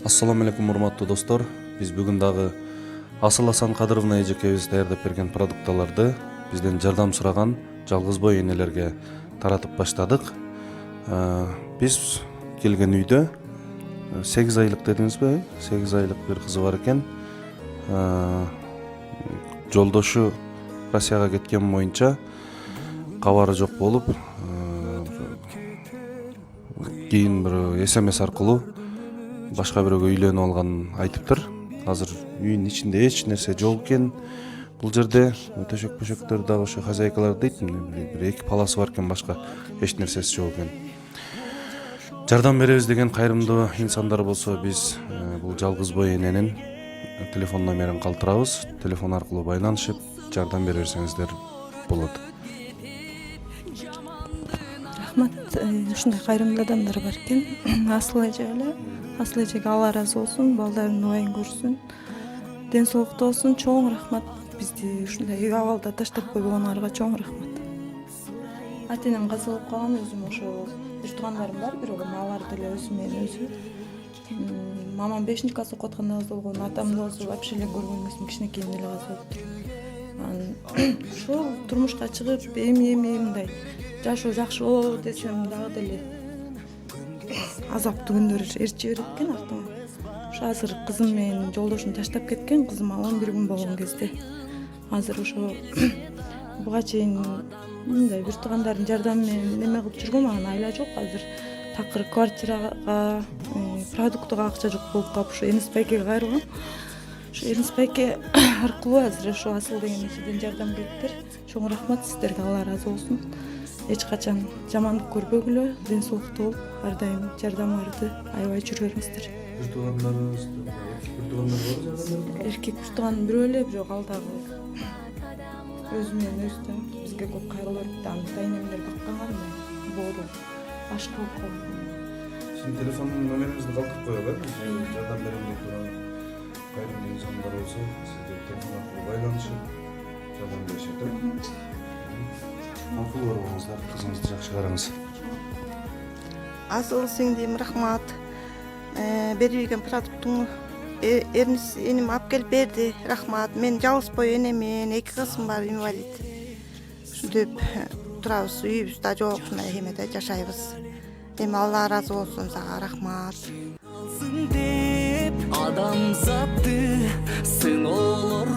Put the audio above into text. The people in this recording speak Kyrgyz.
Ассаламу алейкум, урматтуу достор. Биз бүгүн дагы Асыл Асан Кадыровна эжекебиз даярдап берген продукталарды бизден жардам сураган жалгыз бой энелерге таратып баштадык. Биз келген үйдө 8 айлык дедиңизби? 8 айлык бир кызы бар экен. Жолдошу Россияга кеткен боюнча кабары жок болуп, кийин бир СМС аркылуу башка бирөөгө үйлөнүп алганын айтыптыр. Азыр үйдүн ичинде эч нерсе жок экен. Бул жерде төшөк-пөшөктөр дагы ошо хозяйкалар дейт, бир эки паласы бар экен, башка эч нерсеси жок экен. Жардам беребиз деген кайрымдуу инсандар болсо, биз бул жалгыз бой эненин телефон номерин калтырабыз. Телефон аркылуу байланышып жардам бере берсеңиздер болот. Рахмат, ушундай кайрымдуу адамдар бар экен. Асыл эже эле. Асыл эжеге Алла ыраазы болсун, балдарын убайын көрсүн, ден соолукта болсун. Чоң рахмат. Бизди ушундай үй абалда таштап койбогонуңарга чоң рахмат. Ата энем каза болуп калган, өзүм ошо бир туугандарым бар, бирок алар деле өзү менен өзү. Мамам 5 класс окуп атканда каза болгон, атам болсо вообще эле көргөн эмесмин, кичинекейинен эле каза болуптур. Ошол турмушка чыгып, эми мындай жашоо жакшы болобу десем дагы деле азаптуу күндөр эрчи берет экен артыма. Ошо азыр кызым менен жолдошун таштап кеткен, кызым 11 күн болгон кезде. Азыр ошо буга чейин мындай бир туугандардын жардамы менен неме кылып жүргөм, анан айла жок. Азыр такыр квартирага, продуктуга акча жок болуп калып, ошо Энис байкеге кайрылгам. Ошо Энис байке аркылуу азыр ошо Асыл деген эжеден жардам келиптир. Чоң рахмат сиздерге, Алла ыраазы болсун. Эч качан жамандык көрбөгүлө, ден соолукта болуп, ар дайым жардамыңарды аябай жүрө бериңиздер. Бир туугандарыбыз, бир туугандар бар жардам. Эркек бир тууган бирөө эле, бирок ал дагы өзү менен өзү тең бизге көп кайрылып берипти. Аны тайнемдер баккан, боору башка болуп калган. Сиздин телефон номериңизди калтырып коелу, жардам берем деп турган кайрымдуу инсандар болсо, сизге телефон аркылуу байланышып жардам беришет. Макул болуңуздар, кызыңызды жакшы караңыз. Асыл сиңдим, рахмат. Берип берген продуктуңду Эрнис энем алып келип берди. Рахмат. Мен жалгыз бой энемин, 2 кызым бар, инвалид. Ушинтип турабыз, үйүбүз да жок, ушундай эмеде жашайбыз. Эми Алла ыраазы болсун, сага рахмат. Адамзатты сыноолор